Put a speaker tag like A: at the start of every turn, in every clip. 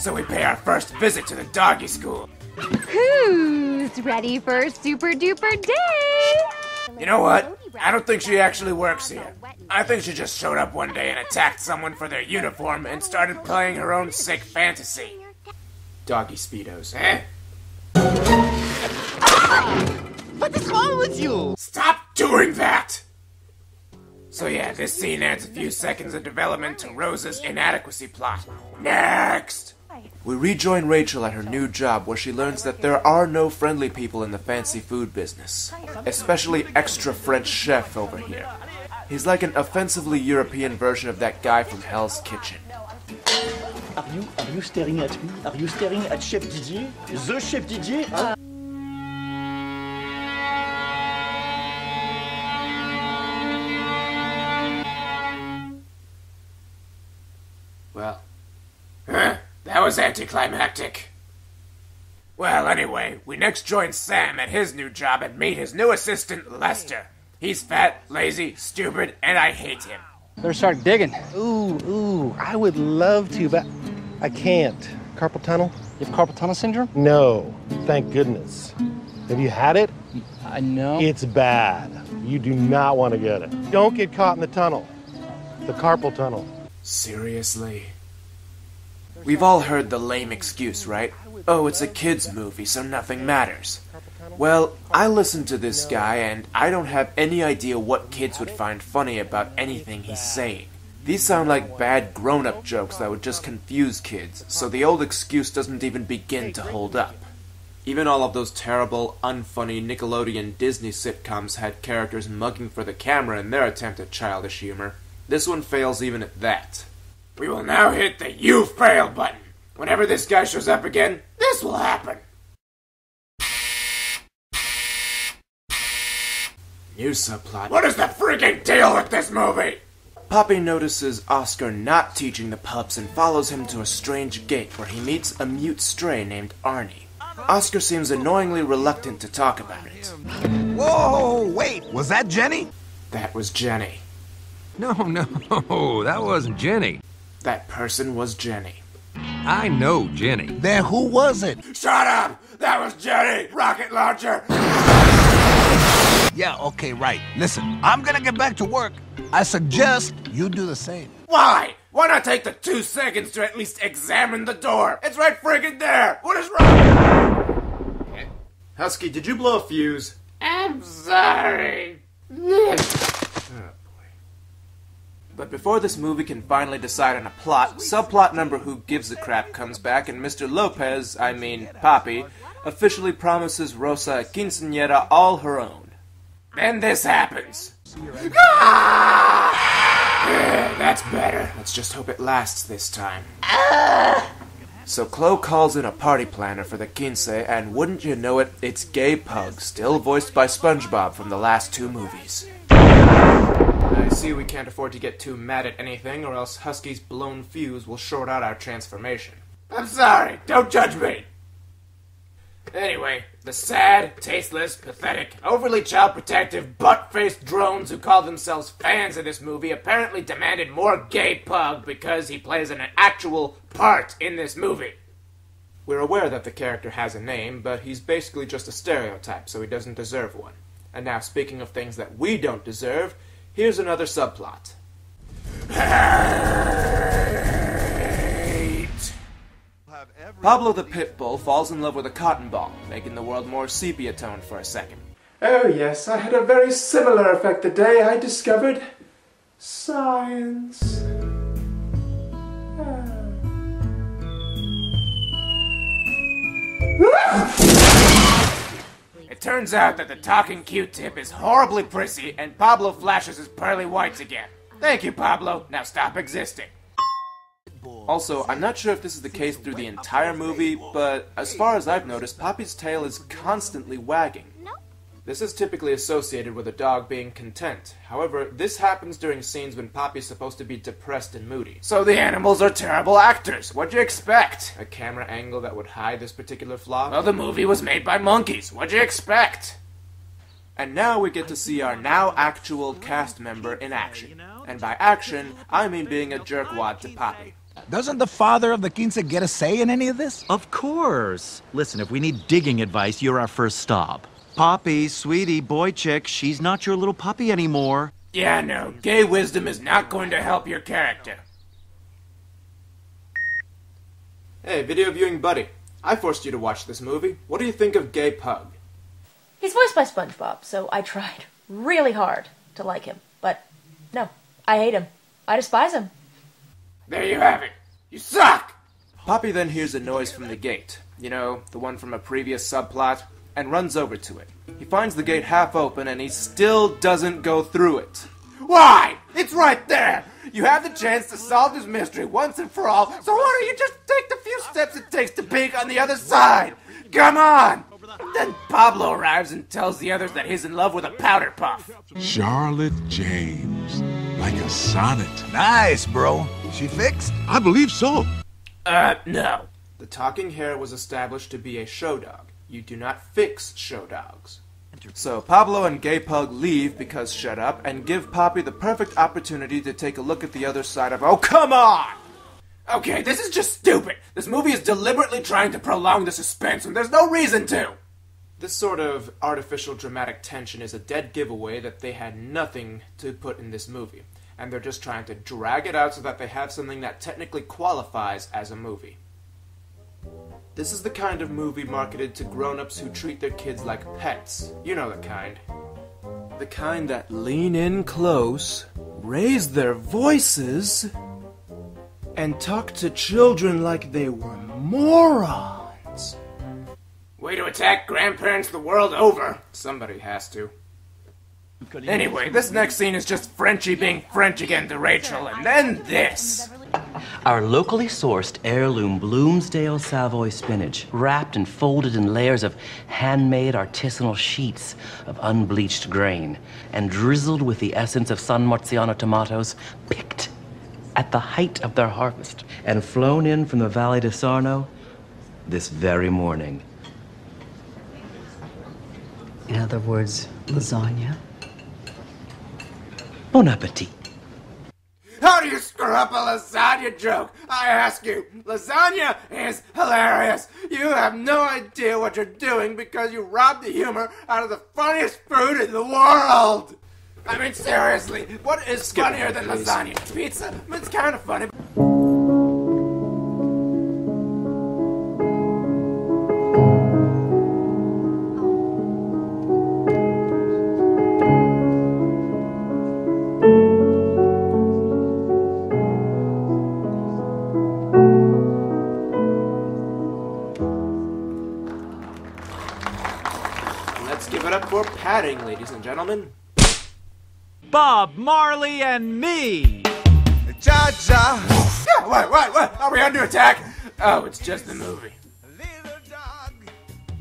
A: so we pay our first visit to the doggy school.
B: Who's ready for a super duper day?
A: You know what? I don't think she actually works here. I think she just showed up one day and attacked someone for their uniform and started playing her own sick fantasy. Doggy Speedos, eh?
C: What is wrong with you?
A: Stop doing that! So yeah, this scene adds a few seconds of development to Rosa's inadequacy plot. Next! We rejoin Rachel at her new job where she learns that there are no friendly people in the fancy food business. Especially extra French chef over here. He's like an offensively European version of that guy from Hell's Kitchen.
C: Are you staring at me? Are you staring at Chef Didier? The Chef Didier? Huh?
A: Well, that was anticlimactic. Well, anyway, we next join Sam at his new job and meet his new assistant, Lester. He's fat, lazy, stupid, and I hate him.
D: Better start digging.
E: Ooh, I would love to, but I can't. Carpal tunnel?
D: You have carpal tunnel syndrome?
E: No, thank goodness. Have you had it?
D: No.
E: It's bad. You do not want to get it. Don't get caught in the tunnel. The carpal tunnel.
A: Seriously? We've all heard the lame excuse, right? Oh, it's a kid's movie, so nothing matters. Well, I listened to this guy, and I don't have any idea what kids would find funny about anything he's saying. These sound like bad grown-up jokes that would just confuse kids, so the old excuse doesn't even begin to hold up. Even all of those terrible, unfunny Nickelodeon Disney sitcoms had characters mugging for the camera in their attempt at childish humor. This one fails even at that. We will now hit the "You Failed" button. Whenever this guy shows up again, this will happen. New subplot. What is the freaking deal with this movie? Poppy notices Oscar not teaching the pups and follows him to a strange gate where he meets a mute stray named Arnie. Oscar seems annoyingly reluctant to talk about it.
F: Whoa, wait, was that Jenny?
A: That was Jenny.
F: No, that wasn't Jenny.
A: That person was Jenny.
F: I know Jenny.
E: Then who was it?
A: Shut up! That was Jenny! Rocket launcher!
F: Yeah, okay, right. Listen, I'm gonna get back to work. I suggest you do the same.
A: Why? Why not take the 2 seconds to at least examine the door? It's right friggin' there! What is wrong? Husky, did you blow a fuse? I'm sorry. But before this movie can finally decide on a plot, subplot number Who Gives a Crap comes back and Mr. Lopez, I mean Poppy, officially promises Rosa a quinceañera all her own. Then this happens. That's better. Let's just hope it lasts this time. So Chloe calls in a party planner for the quince, and wouldn't you know it, it's Gay Pug, still voiced by SpongeBob from the last 2 movies. I see we can't afford to get too mad at anything, or else Husky's blown fuse will short out our transformation. I'm sorry, don't judge me! Anyway, the sad, tasteless, pathetic, overly child-protective, butt-faced drones who call themselves fans of this movie apparently demanded more Gay Pug because he plays an actual part in this movie. We're aware that the character has a name, but he's basically just a stereotype, so he doesn't deserve one. And now, speaking of things that we don't deserve, here's another subplot. Pablo the Pitbull falls in love with a cotton ball, making the world more sepia-toned for a second. Oh yes, I had a very similar effect the day I discovered science. It turns out that the talking Q-tip is horribly prissy, and Pablo flashes his pearly whites again. Thank you, Pablo. Now stop existing. Also, I'm not sure if this is the case through the entire movie, but as far as I've noticed, Poppy's tail is constantly wagging. This is typically associated with a dog being content. However, this happens during scenes when Poppy's supposed to be depressed and moody. So the animals are terrible actors. What'd you expect? A camera angle that would hide this particular flaw? Well, the movie was made by monkeys. What'd you expect? And now we get to see our now actual cast member in action. And by action, I mean being a jerkwad to Poppy.
F: Doesn't the father of the quince get a say in any of this?
C: Of course. Listen, if we need digging advice, you're our first stop. Poppy, sweetie, boy chick, she's not your little puppy anymore.
A: Yeah, no, gay wisdom is not going to help your character. Hey, video viewing buddy. I forced you to watch this movie. What do you think of Gay Pug?
G: He's voiced by SpongeBob, so I tried really hard to like him. But no, I hate him. I despise him.
A: There you have it. You suck! Poppy then hears a noise from the gate. You know, the one from a previous subplot. And runs over to it. He finds the gate half open and he still doesn't go through it. Why? It's right there! You have the chance to solve this mystery once and for all, so why don't you just take the few steps it takes to peek on the other side? Come on! Then Pablo arrives and tells the others that he's in love with a powder puff.
H: Charlotte James. Like a sonnet.
F: Nice, bro. She fixed?
H: I believe so.
A: No. The talking hare was established to be a show dog. You do not fix show dogs. So Pablo and Gay Pug leave because shut up and give Poppy the perfect opportunity to take a look at the other side of... Oh, come on! Okay, this is just stupid. This movie is deliberately trying to prolong the suspense when there's no reason to. This sort of artificial dramatic tension is a dead giveaway that they had nothing to put in this movie. And they're just trying to drag it out so that they have something that technically qualifies as a movie. This is the kind of movie marketed to grown-ups who treat their kids like pets. You know the kind. The kind that lean in close, raise their voices, and talk to children like they were morons. Way to attack grandparents the world over. Somebody has to. Anyway, this next scene is just Frenchie being French again to Rachel, and then this.
I: Our locally sourced heirloom Bloomsdale Savoy spinach, wrapped and folded in layers of handmade artisanal sheets of unbleached grain, and drizzled with the essence of San Marziano tomatoes, picked at the height of their harvest, and flown in from the Valley di Sarno this very morning.
J: In other words, lasagna?
I: Bon appetit.
A: How do you screw up a lasagna joke? I ask you. Lasagna is hilarious. You have no idea what you're doing because you robbed the humor out of the funniest food in the world. I mean, seriously, what is funnier than lasagna? Pizza? It's kind of funny. Let's give it up for padding, ladies and gentlemen.
C: Bob Marley and me!
F: Cha-cha!
A: What? Are we under attack? Oh, it's just the movie.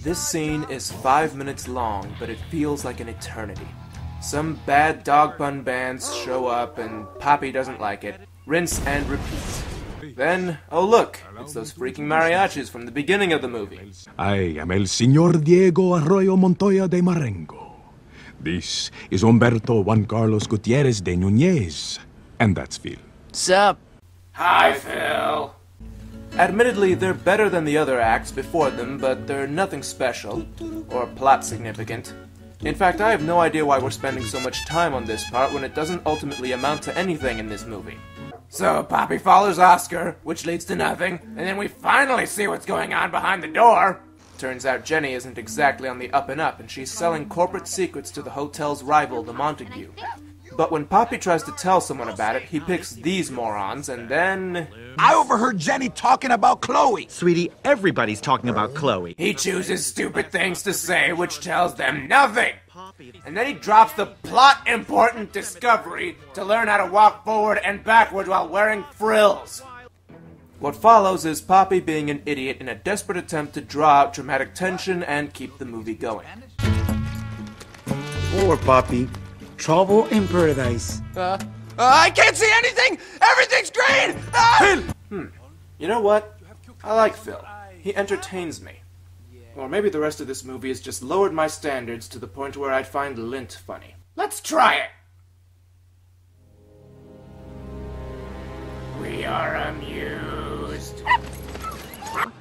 A: This scene is 5 minutes long, but it feels like an eternity. Some bad dog pun bands show up and Poppy doesn't like it. Rinse and repeat. Then, oh look, it's those freaking mariachis from the beginning of the movie.
H: I am el Señor Diego Arroyo Montoya de Marengo. This is Humberto Juan Carlos Gutierrez de Núñez. And that's Phil.
I: Sup?
A: Hi, Phil. Admittedly, they're better than the other acts before them, but they're nothing special, or plot significant. In fact, I have no idea why we're spending so much time on this part when it doesn't ultimately amount to anything in this movie. So, Poppy follows Oscar, which leads to nothing, and then we finally see what's going on behind the door. Turns out Jenny isn't exactly on the up and up, and she's selling corporate secrets to the hotel's rival, the Montague. But when Poppy tries to tell someone about it, he picks these morons, and then...
F: I overheard Jenny talking about Chloe.
C: Sweetie, everybody's talking about Chloe.
A: He chooses stupid things to say, which tells them nothing. And then he drops the plot-important discovery to learn how to walk forward and backward while wearing frills. What follows is Poppy being an idiot in a desperate attempt to draw out dramatic tension and keep the movie going.
K: Poor Poppy. Trouble in paradise.
A: I can't see anything! Everything's green! Ah! You know what? I like Phil. He entertains me. Or maybe the rest of this movie has just lowered my standards to the point where I'd find lint funny. Let's try it! We are amused.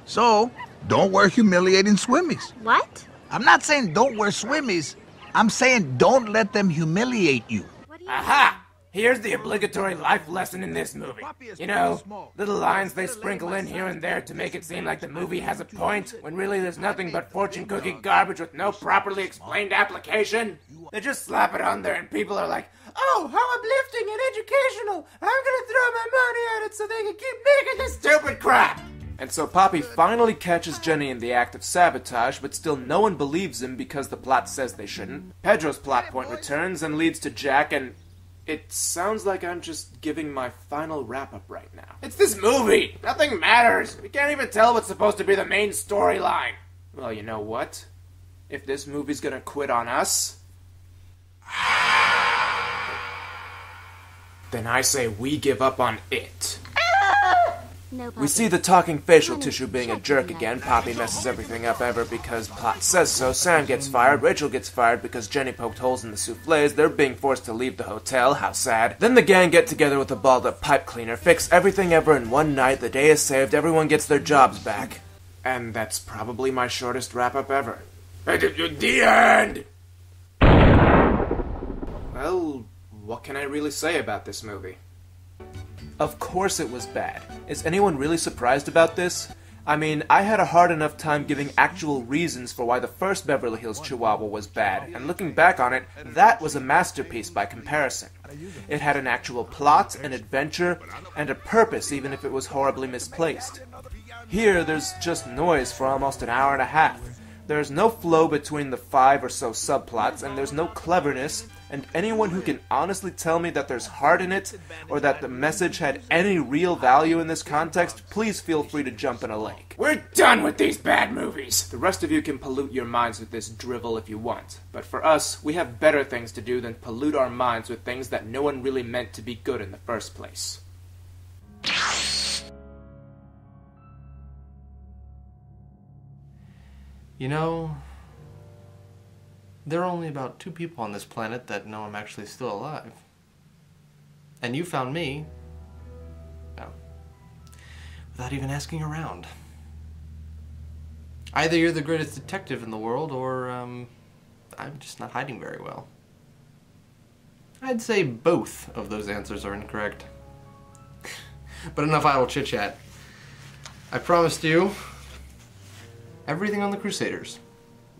F: So, don't wear humiliating swimmies.
L: What?
F: I'm not saying don't wear swimmies. I'm saying don't let them humiliate you.
A: Aha! Here's the obligatory life lesson in this movie. You know, little lines they sprinkle in here and there to make it seem like the movie has a point, when really there's nothing but fortune cookie garbage with no properly explained application. They just slap it on there and people are like, oh, how uplifting and educational! I'm gonna throw my money at it so they can keep making this stupid crap! And so Poppy finally catches Jenny in the act of sabotage, but still no one believes him because the plot says they shouldn't. Pedro's plot point returns and leads to Jack, and it sounds like I'm just giving my final wrap-up right now. It's this movie! Nothing matters! We can't even tell what's supposed to be the main storyline! Well, you know what? If this movie's gonna quit on us, then I say we give up on it.
L: No,
A: We see the talking facial tissue being a jerk again. Poppy messes everything up ever because plot says so. Sam gets fired. Rachel gets fired because Jenny poked holes in the souffles. They're being forced to leave the hotel. How sad. Then the gang get together with a balled up pipe cleaner. Fix everything ever in one night. The day is saved. Everyone gets their jobs back. And that's probably my shortest wrap-up ever. The end! Well, what can I really say about this movie? Of course it was bad. Is anyone really surprised about this? I mean, I had a hard enough time giving actual reasons for why the first Beverly Hills Chihuahua was bad, and looking back on it, that was a masterpiece by comparison. It had an actual plot, an adventure, and a purpose even if it was horribly misplaced. Here, there's just noise for almost an hour and a half. There's no flow between the 5 or so subplots, and there's no cleverness, and anyone who can honestly tell me that there's heart in it, or that the message had any real value in this context, please feel free to jump in a lake. We're done with these bad movies! The rest of you can pollute your minds with this drivel if you want, but for us, we have better things to do than pollute our minds with things that no one really meant to be good in the first place.
M: You know, there are only about 2 people on this planet that know I'm actually still alive. And you found me, well, without even asking around. Either you're the greatest detective in the world, or I'm just not hiding very well. I'd say both of those answers are incorrect. But enough idle chit-chat. I promised you everything on the Crusaders,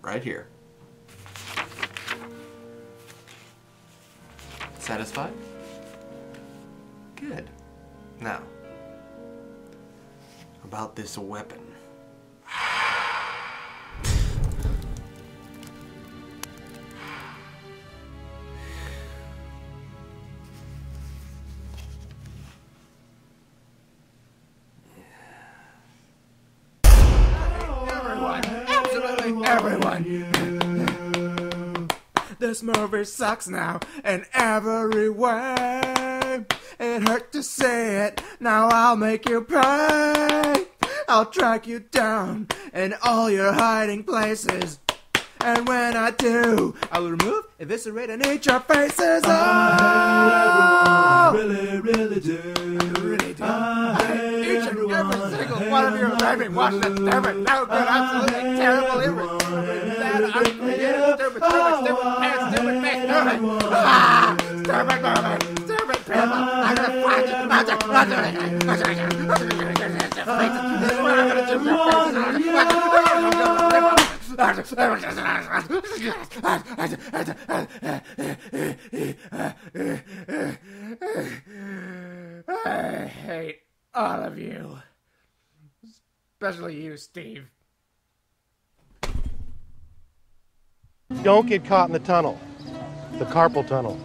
M: right here. Satisfied? Good. Now, about this weapon.
A: Everyone! This movie sucks now in every way. It hurt to say it, now I'll make you pay. I'll track you down in all your hiding places. And when I do, I'll remove, eviscerate, and eat your faces.
N: I really, really do.
A: Really do.
N: Each
A: and every single one of you have made me watch this stupid, no good, absolutely terrible, irredeemable, bad, uncreative, stupid, pants, stupid face, stupid movie. Stupid people. I'm gonna find you. I'm I hate all of you. Especially you, Steve.
E: Don't get caught in the tunnel. The carpal tunnel.